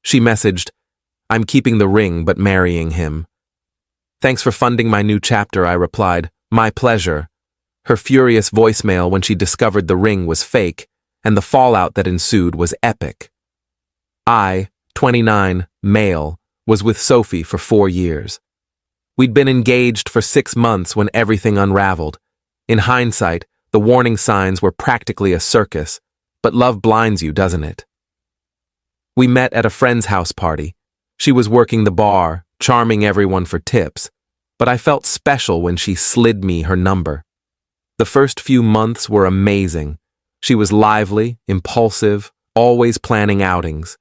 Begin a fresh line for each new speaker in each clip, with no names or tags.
She messaged, "I'm keeping the ring but marrying him." "Thanks for funding my new chapter," I replied. "My pleasure." Her furious voicemail when she discovered the ring was fake, and the fallout that ensued was epic. I, 29, male, was with Sophie for 4 years. We'd been engaged for 6 months when everything unraveled. In hindsight, the warning signs were practically a circus, but love blinds you, doesn't it? We met at a friend's house party. She was working the bar, charming everyone for tips, but I felt special when she slid me her number. The first few months were amazing. She was lively, impulsive, always planning outings.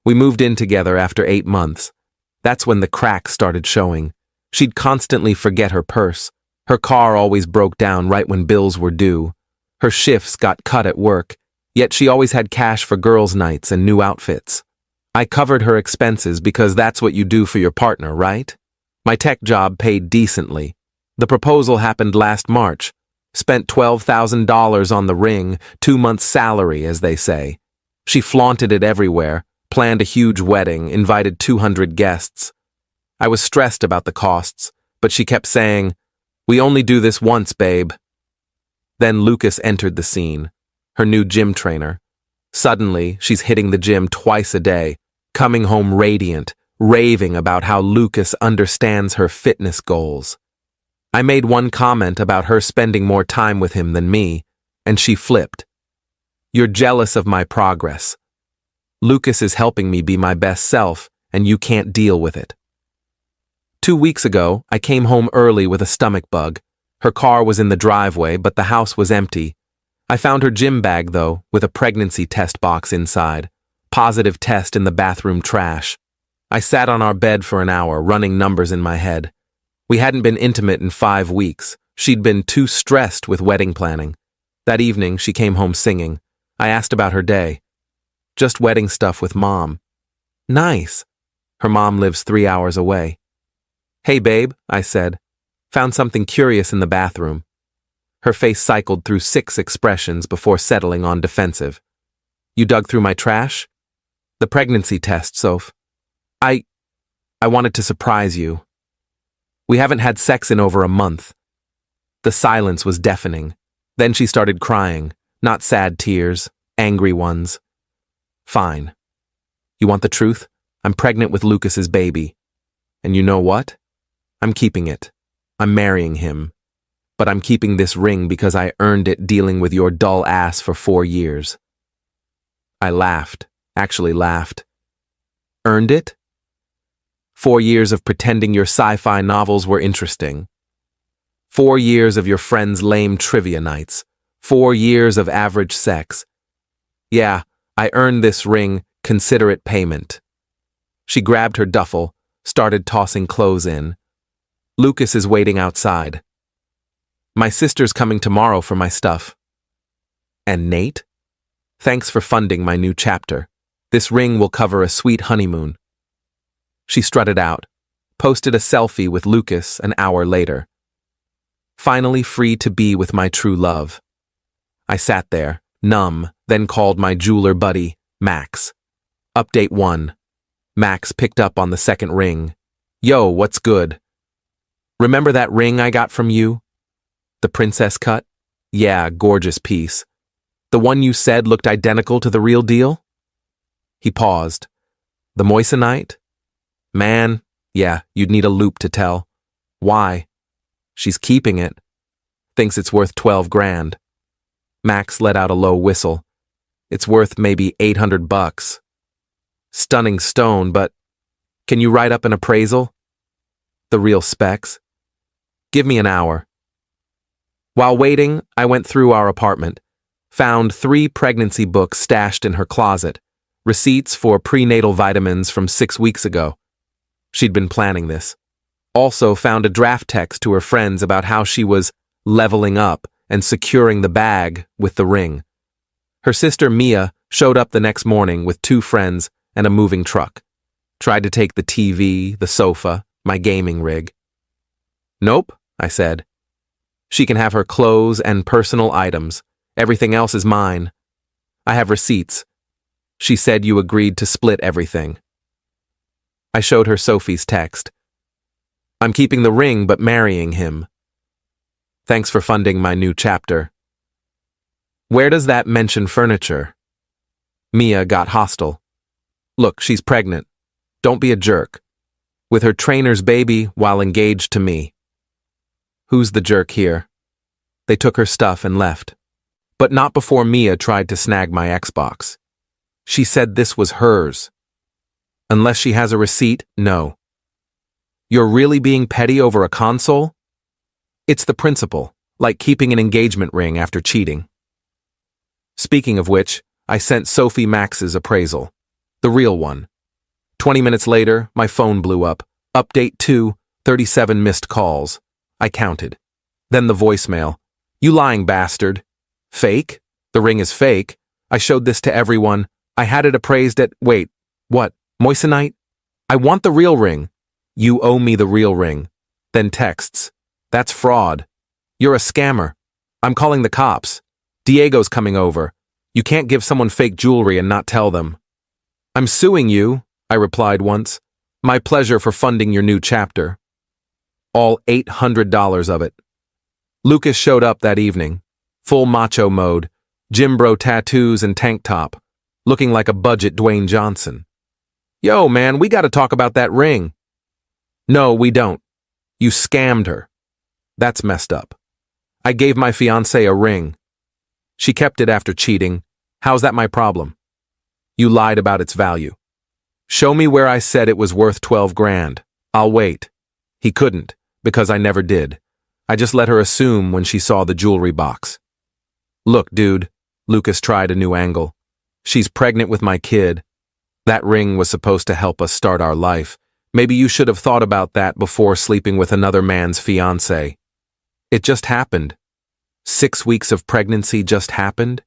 We moved in together after 8 months. That's when the cracks started showing. She'd constantly forget her purse. Her car always broke down right when bills were due. Her shifts got cut at work, yet she always had cash for girls' nights and new outfits. I covered her expenses because that's what you do for your partner, right? My tech job paid decently. The proposal happened last March. Spent $12,000 on the ring, 2 months' salary, as they say. She flaunted it everywhere, planned a huge wedding, invited 200 guests. I was stressed about the costs, but she kept saying, "We only do this once, babe." Then Lucas entered the scene, her new gym trainer. Suddenly, she's hitting the gym twice a day, coming home radiant, raving about how Lucas understands her fitness goals. I made one comment about her spending more time with him than me, and she flipped. "You're jealous of my progress. Lucas is helping me be my best self, and you can't deal with it." 2 weeks ago, I came home early with a stomach bug. Her car was in the driveway, but the house was empty. I found her gym bag, though, with a pregnancy test box inside. Positive test in the bathroom trash. I sat on our bed for an hour, running numbers in my head. We hadn't been intimate in 5 weeks. She'd been too stressed with wedding planning. That evening, she came home singing. I asked about her day. "Just wedding stuff with Mom." "Nice." Her mom lives 3 hours away. "Hey, babe," I said. Found something curious in the bathroom. Her face cycled through 6 expressions before settling on defensive. "You dug through my trash?" "The pregnancy test, Soph. I wanted to surprise you. We haven't had sex in over a month." The silence was deafening. Then she started crying, not sad tears, angry ones. "Fine. You want the truth? I'm pregnant with Lucas's baby. And you know what? I'm keeping it. I'm marrying him. But I'm keeping this ring because I earned it dealing with your dull ass for 4 years. I laughed, actually laughed. "Earned it?" 4 years of pretending your sci-fi novels were interesting. 4 years of your friends' lame trivia nights. 4 years of average sex. Yeah, I earned this ring, consider it payment. She grabbed her duffel, started tossing clothes in. Lucas is waiting outside. My sister's coming tomorrow for my stuff. And Nate? Thanks for funding my new chapter. This ring will cover a sweet honeymoon. She strutted out, posted a selfie with Lucas an hour later. Finally free to be with my true love. I sat there, numb, then called my jeweler buddy, Max. Update 1. Max picked up on the second ring. "Yo, what's good? Remember that ring I got from you? The princess cut? Yeah, gorgeous piece. The one you said looked identical to the real deal?" He paused. "The moissanite? Man, yeah, you'd need a loop to tell. Why?" "She's keeping it. Thinks it's worth 12 grand. Max let out a low whistle. "It's worth maybe $800. Stunning stone, but can you write up an appraisal? The real specs? Give me an hour." While waiting, I went through our apartment, found 3 pregnancy books stashed in her closet, receipts for prenatal vitamins from 6 weeks ago. She'd been planning this. Also found a draft text to her friends about how she was leveling up and securing the bag with the ring. Her sister Mia showed up the next morning with 2 friends and a moving truck. Tried to take the TV, the sofa, my gaming rig. "Nope," I said. "She can have her clothes and personal items. Everything else is mine. I have receipts. She said you agreed to split everything." I showed her Sophie's text. I'm keeping the ring but marrying him. Thanks for funding my new chapter. Where does that mention furniture? Mia got hostile. Look, she's pregnant. Don't be a jerk. With her trainer's baby while engaged to me. Who's the jerk here? They took her stuff and left. But not before Mia tried to snag my Xbox. She said this was hers. Unless she has a receipt, no. You're really being petty over a console? It's the principle, like keeping an engagement ring after cheating. Speaking of which, I sent Sophie Max's appraisal. The real one. 20 minutes later, my phone blew up. Update 2, 37 missed calls. I counted. Then the voicemail. You lying bastard. Fake? The ring is fake. I showed this to everyone. I had it appraised at, wait, what, moissanite? I want the real ring. You owe me the real ring. Then texts. That's fraud. You're a scammer. I'm calling the cops. Diego's coming over. You can't give someone fake jewelry and not tell them. I'm suing you, I replied once. My pleasure for funding your new chapter. All $800 of it. Lucas showed up that evening. Full macho mode. Gym bro tattoos and tank top. Looking like a budget Dwayne Johnson. Yo, man, we gotta talk about that ring. No, we don't. You scammed her. That's messed up. I gave my fiancée a ring. She kept it after cheating. How's that my problem? You lied about its value. Show me where I said it was worth 12 grand. I'll wait. He couldn't, because I never did. I just let her assume when she saw the jewelry box. Look, dude, Lucas tried a new angle. She's pregnant with my kid. That ring was supposed to help us start our life. Maybe you should have thought about that before sleeping with another man's fiancée. It just happened. 6 weeks of pregnancy just happened?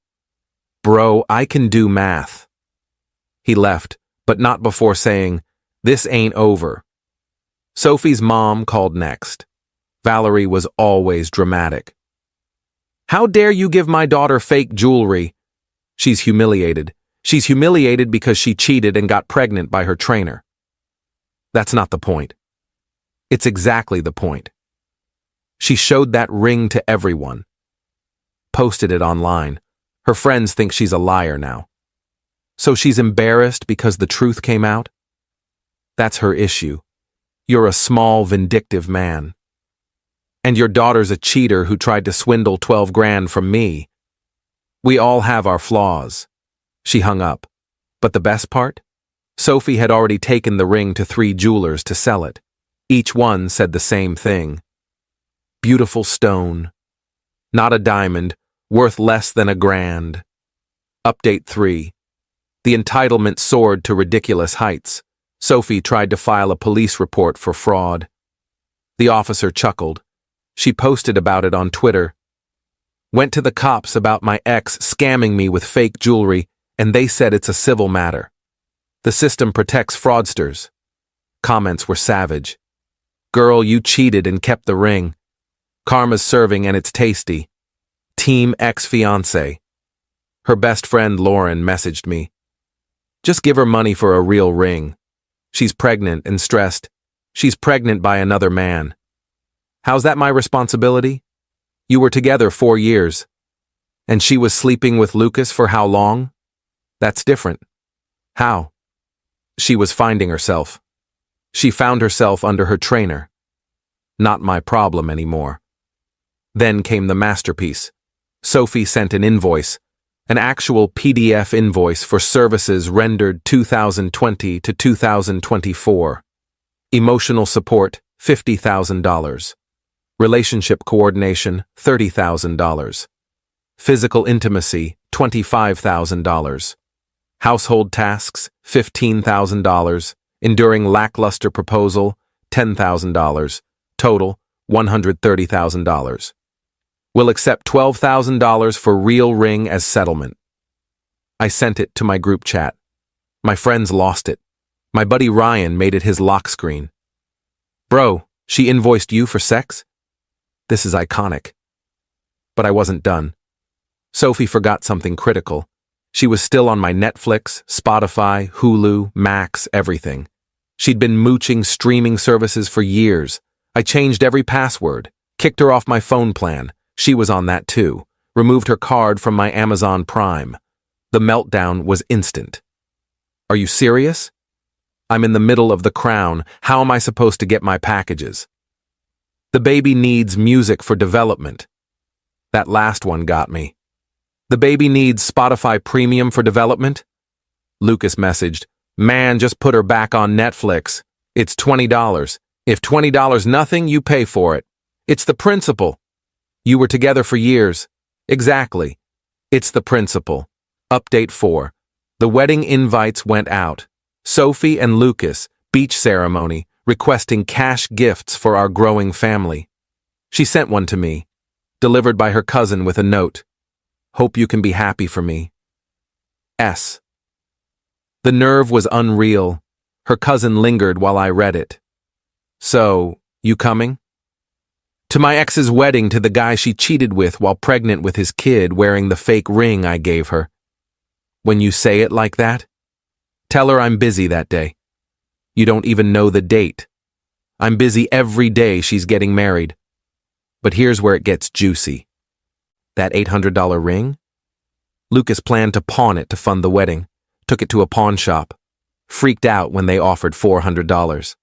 Bro, I can do math. He left, but not before saying, this ain't over. Sophie's mom called next. Valerie was always dramatic. How dare you give my daughter fake jewelry? She's humiliated. She's humiliated because she cheated and got pregnant by her trainer. That's not the point. It's exactly the point. She showed that ring to everyone. Posted it online. Her friends think she's a liar now. So she's embarrassed because the truth came out? That's her issue. You're a small, vindictive man. And your daughter's a cheater who tried to swindle 12 grand from me. We all have our flaws. She hung up. But the best part? Sophie had already taken the ring to 3 jewelers to sell it. Each one said the same thing. Beautiful stone. Not a diamond, worth less than $1 grand. Update 3. The entitlement soared to ridiculous heights. Sophie tried to file a police report for fraud. The officer chuckled. She posted about it on Twitter. Went to the cops about my ex scamming me with fake jewelry, and they said it's a civil matter. The system protects fraudsters. Comments were savage. Girl, you cheated and kept the ring. Karma's serving and it's tasty. Team ex-fiancé. Her best friend Lauren messaged me. Just give her money for a real ring. She's pregnant and stressed. She's pregnant by another man. How's that my responsibility? You were together 4 years. And she was sleeping with Lucas for how long? That's different. How? She was finding herself. She found herself under her trainer. Not my problem anymore. Then came the masterpiece. Sophie sent an invoice, an actual PDF invoice for services rendered 2020 to 2024. Emotional support, $50,000. Relationship coordination, $30,000. Physical intimacy, $25,000. Household tasks, $15,000. Enduring lackluster proposal, $10,000. Total, $130,000. Will accept $12,000 for real ring as settlement. I sent it to my group chat. My friends lost it. My buddy Ryan made it his lock screen. Bro, she invoiced you for sex? This is iconic. But I wasn't done. Sophie forgot something critical. She was still on my Netflix, Spotify, Hulu, Max, everything. She'd been mooching streaming services for years. I changed every password, kicked her off my phone plan. She was on that too. Removed her card from my Amazon Prime. The meltdown was instant. Are you serious? I'm in the middle of The Crown. How am I supposed to get my packages? The baby needs music for development. That last one got me. The baby needs Spotify Premium for development? Lucas messaged, "Man, just put her back on Netflix. It's $20. If $20 nothing, you pay for it. It's the principle. You were together for years. Exactly. It's the principle." Update 4. The wedding invites went out. Sophie and Lucas, beach ceremony, requesting cash gifts for our growing family. She sent one to me, delivered by her cousin with a note. "Hope you can be happy for me. S." The nerve was unreal. Her cousin lingered while I read it. "So, you coming?" "To my ex's wedding to the guy she cheated with while pregnant with his kid wearing the fake ring I gave her." When you say it like that, tell her I'm busy that day. You don't even know the date. I'm busy every day she's getting married. But here's where it gets juicy. That $800 ring? Lucas planned to pawn it to fund the wedding. Took it to a pawn shop. Freaked out when they offered $400.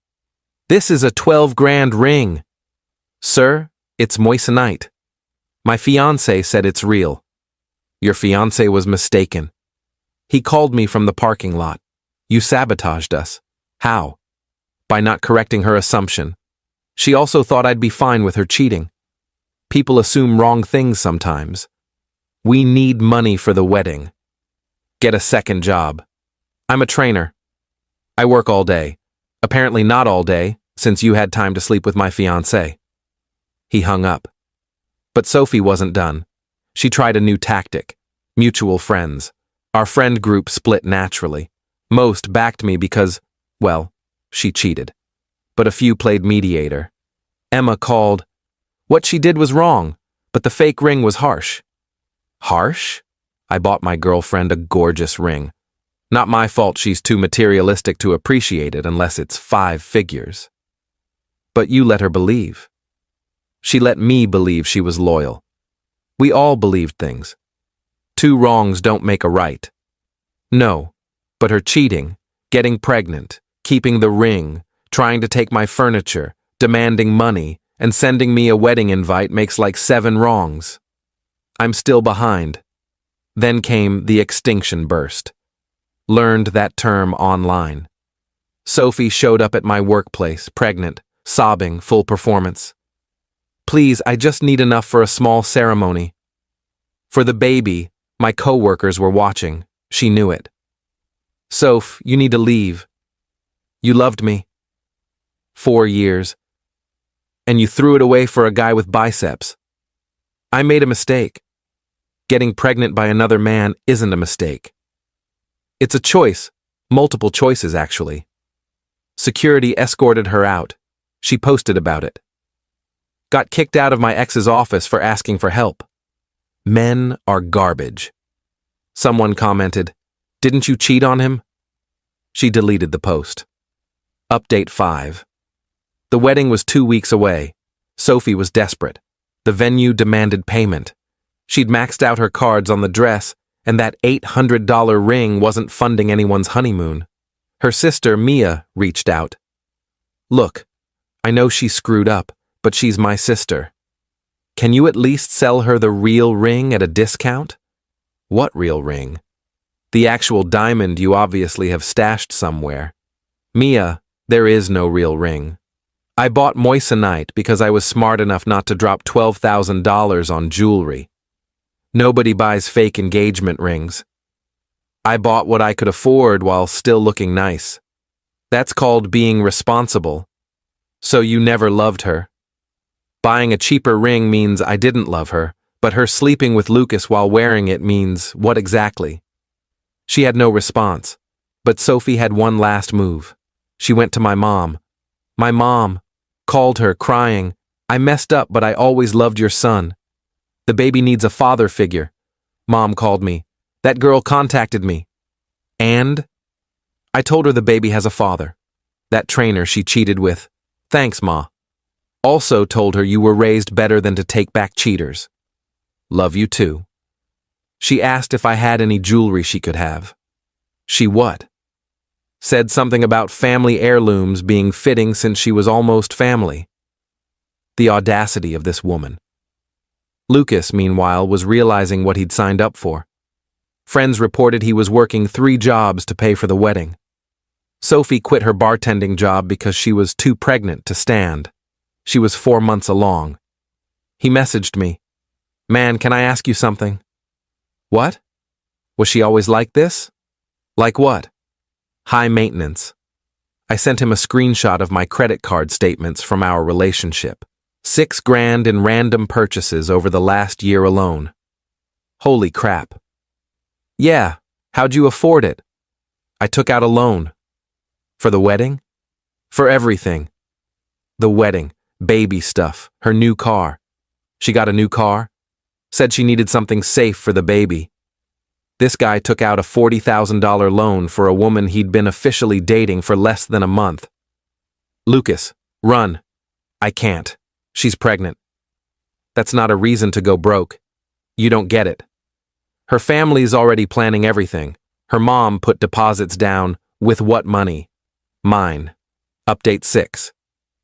"This is a 12 grand ring." "Sir, it's moissanite. My fiancé said it's real." "Your fiancé was mistaken. He called me from the parking lot. You sabotaged us." "How?" "By not correcting her assumption. She also thought I'd be fine with her cheating. People assume wrong things sometimes. We need money for the wedding. Get a second job. I'm a trainer. I work all day. Apparently not all day, since you had time to sleep with my fiancé." He hung up. But Sophie wasn't done. She tried a new tactic. Mutual friends. Our friend group split naturally. Most backed me because, well, she cheated. But a few played mediator. Emma called. What she did was wrong, but the fake ring was harsh. Harsh? I bought my girlfriend a gorgeous ring. Not my fault she's too materialistic to appreciate it unless it's 5 figures. But you let her believe. She let me believe she was loyal. We all believed things. 2 wrongs don't make a right. No, but her cheating, getting pregnant, keeping the ring, trying to take my furniture, demanding money, and sending me a wedding invite makes like 7 wrongs. I'm still behind. Then came the extinction burst. Learned that term online. Sophie showed up at my workplace, pregnant, sobbing, full performance. "Please, I just need enough for a small ceremony." For the baby, my coworkers were watching. She knew it. "Soph, you need to leave. You loved me. 4 years. And you threw it away for a guy with biceps. I made a mistake. Getting pregnant by another man isn't a mistake. It's a choice, multiple choices actually." Security escorted her out. She posted about it. "Got kicked out of my ex's office for asking for help. Men are garbage." Someone commented, "Didn't you cheat on him?" She deleted the post. Update 5. The wedding was 2 weeks away. Sophie was desperate. The venue demanded payment. She'd maxed out her cards on the dress, and that $800 ring wasn't funding anyone's honeymoon. Her sister, Mia, reached out. "Look, I know she screwed up, but she's my sister. Can you at least sell her the real ring at a discount?" "What real ring?" "The actual diamond you obviously have stashed somewhere." "Mia, there is no real ring. I bought moissanite because I was smart enough not to drop $12,000 on jewelry. Nobody buys fake engagement rings. I bought what I could afford while still looking nice. That's called being responsible. So you never loved her. Buying a cheaper ring means I didn't love her, but her sleeping with Lucas while wearing it means what exactly?" She had no response, but Sophie had one last move. She went to my mom. My mom called her, crying, "I messed up, but I always loved your son. The baby needs a father figure." Mom called me. "That girl contacted me." And? I told her the baby has a father. That trainer she cheated with. Thanks, Ma. Also told her you were raised better than to take back cheaters. Love you too. She asked if I had any jewelry she could have. She what? Said something about family heirlooms being fitting since she was almost family. The audacity of this woman. Lucas, meanwhile, was realizing what he'd signed up for. Friends reported he was working 3 jobs to pay for the wedding. Sophie quit her bartending job because she was too pregnant to stand. She was 4 months along. He messaged me. Man, can I ask you something? What? Was she always like this? Like what? High maintenance. I sent him a screenshot of my credit card statements from our relationship. $6,000 in random purchases over the last year alone. Holy crap. Yeah, how'd you afford it? I took out a loan. For the wedding? For everything. The wedding, baby stuff, her new car. She got a new car? Said she needed something safe for the baby. This guy took out a $40,000 loan for a woman he'd been officially dating for less than a month. Lucas, run. I can't. She's pregnant. That's not a reason to go broke. You don't get it. Her family's already planning everything. Her mom put deposits down. With what money? Mine. Update 6.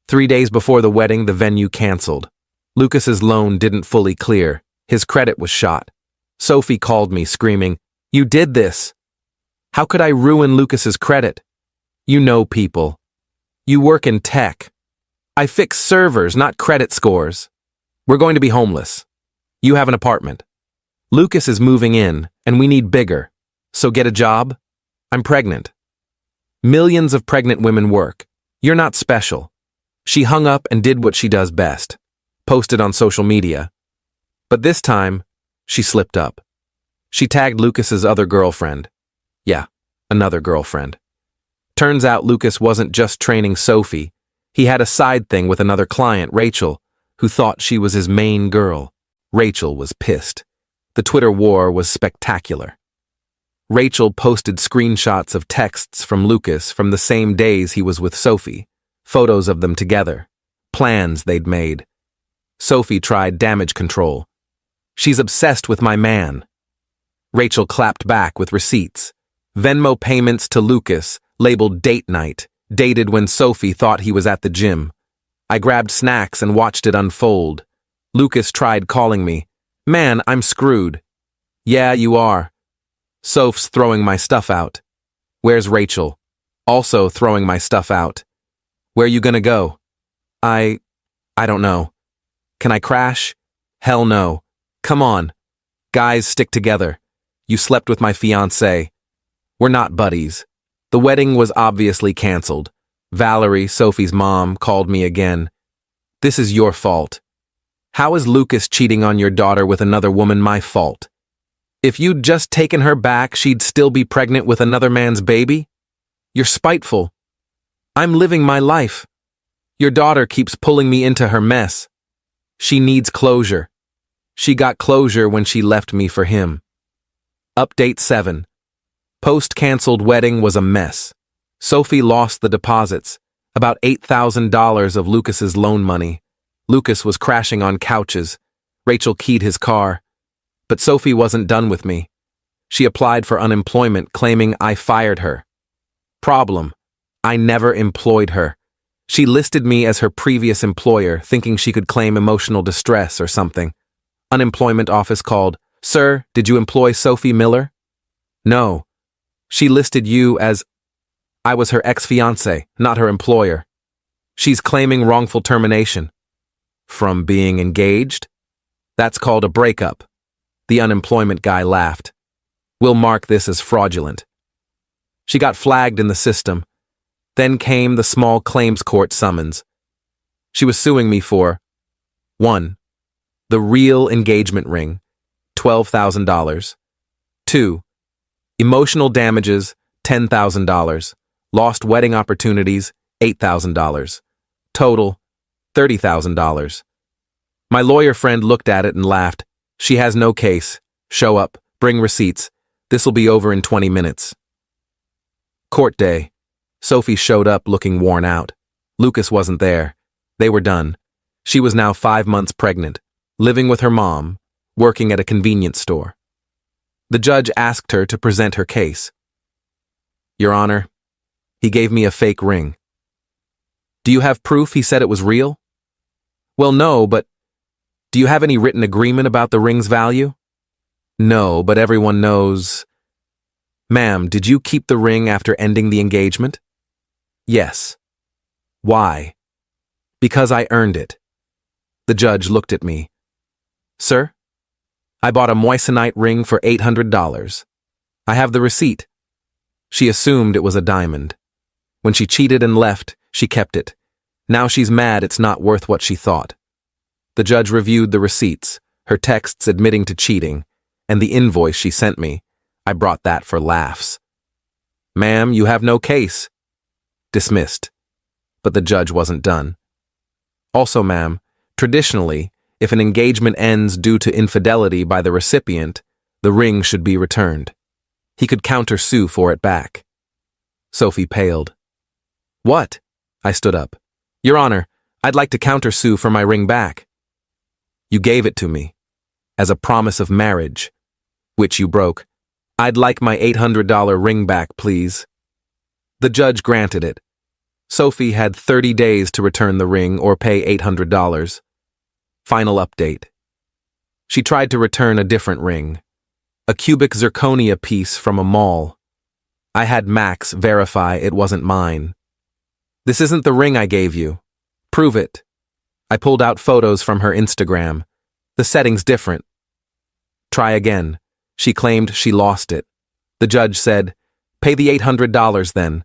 3 days before the wedding, the venue canceled. Lucas's loan didn't fully clear. His credit was shot. Sophie called me, screaming, "You did this! How could I ruin Lucas's credit? You know people. You work in tech. I fix servers, not credit scores. We're going to be homeless. You have an apartment. Lucas is moving in, and we need bigger. So get a job? I'm pregnant. Millions of pregnant women work. You're not special." She hung up and did what she does best. Posted on social media. But this time, she slipped up. She tagged Lucas's other girlfriend. Yeah, another girlfriend. Turns out Lucas wasn't just training Sophie. He had a side thing with another client, Rachel, who thought she was his main girl. Rachel was pissed. The Twitter war was spectacular. Rachel posted screenshots of texts from Lucas from the same days he was with Sophie, photos of them together, plans they'd made. Sophie tried damage control. She's obsessed with my man. Rachel clapped back with receipts. Venmo payments to Lucas, labeled date night, dated when Sophie thought he was at the gym. I grabbed snacks and watched it unfold. Lucas tried calling me. Man, I'm screwed. Yeah, you are. Soph's throwing my stuff out. Where's Rachel? Also throwing my stuff out. Where you gonna go? I don't know. Can I crash? Hell no. Come on. Guys, stick together. You slept with my fiancé. We're not buddies. The wedding was obviously canceled. Valerie, Sophie's mom, called me again. This is your fault. How is Lucas cheating on your daughter with another woman my fault? If you'd just taken her back, she'd still be pregnant with another man's baby? You're spiteful. I'm living my life. Your daughter keeps pulling me into her mess. She needs closure. She got closure when she left me for him. Update 7. Post-canceled wedding was a mess. Sophie lost the deposits, about $8,000 of Lucas's loan money. Lucas was crashing on couches. Rachel keyed his car. But Sophie wasn't done with me. She applied for unemployment, claiming I fired her. Problem: I never employed her. She listed me as her previous employer, thinking she could claim emotional distress or something. Unemployment office called. Sir, did you employ Sophie Miller? No. She listed you as... I was her ex-fiancé, not her employer. She's claiming wrongful termination. From being engaged? That's called a breakup. The unemployment guy laughed. We'll mark this as fraudulent. She got flagged in the system. Then came the small claims court summons. She was suing me for 1. The real engagement ring, $12,000. 2. Emotional damages, $10,000. Lost wedding opportunities, $8,000. Total, $30,000. My lawyer friend looked at it and laughed. She has no case. Show up. Bring receipts. This'll be over in 20 minutes. Court day. Sophie showed up looking worn out. Lucas wasn't there. They were done. She was now 5 months pregnant, living with her mom, working at a convenience store. The judge asked her to present her case. Your Honor, he gave me a fake ring. Do you have proof he said it was real? Well, no, but do you have any written agreement about the ring's value? No, but everyone knows. Ma'am, did you keep the ring after ending the engagement? Yes. Why? Because I earned it. The judge looked at me. Sir, I bought a moissanite ring for $800. I have the receipt. She assumed it was a diamond. When she cheated and left, she kept it. Now she's mad it's not worth what she thought. The judge reviewed the receipts, her texts admitting to cheating, and the invoice she sent me. I brought that for laughs. Ma'am, you have no case. Dismissed. But the judge wasn't done. Also, ma'am, traditionally, if an engagement ends due to infidelity by the recipient, the ring should be returned. He could counter-sue for it back. Sophie paled. What? I stood up. Your Honor, I'd like to counter-sue for my ring back. You gave it to me, as a promise of marriage, which you broke. I'd like my $800 ring back, please. The judge granted it. Sophie had 30 days to return the ring or pay $800. Final update. She tried to return a different ring, a cubic zirconia piece from a mall. I had Max verify it wasn't mine. This isn't the ring I gave you. Prove it. I pulled out photos from her Instagram. The setting's different. Try again. She claimed she lost it. The judge said, pay the $800 then.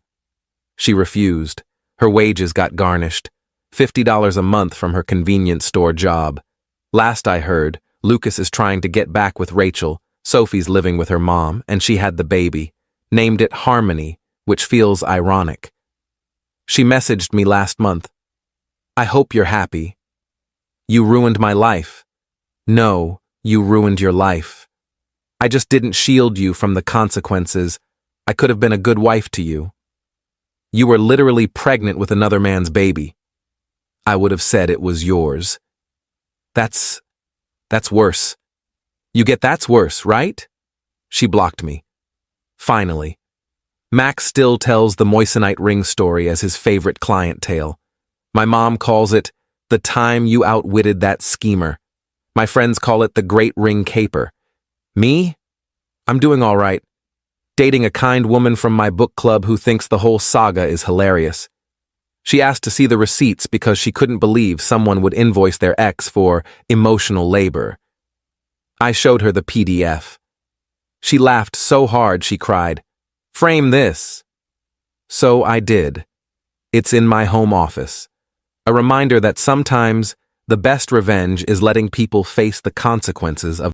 She refused. Her wages got garnished. $50 a month from her convenience store job. Last I heard, Lucas is trying to get back with Rachel. Sophie's living with her mom, and she had the baby. Named it Harmony, which feels ironic. She messaged me last month. I hope you're happy. You ruined my life. No, you ruined your life. I just didn't shield you from the consequences. I could have been a good wife to you. You were literally pregnant with another man's baby. I would have said it was yours. That's worse. You get that's worse, right? She blocked me. Finally. Max still tells the moissanite ring story as his favorite client tale. My mom calls it the time you outwitted that schemer. My friends call it the great ring caper. Me? I'm doing all right. Dating a kind woman from my book club who thinks the whole saga is hilarious. She asked to see the receipts because she couldn't believe someone would invoice their ex for emotional labor. I showed her the PDF. She laughed so hard she cried, "Frame this." So I did. It's in my home office. A reminder that sometimes the best revenge is letting people face the consequences of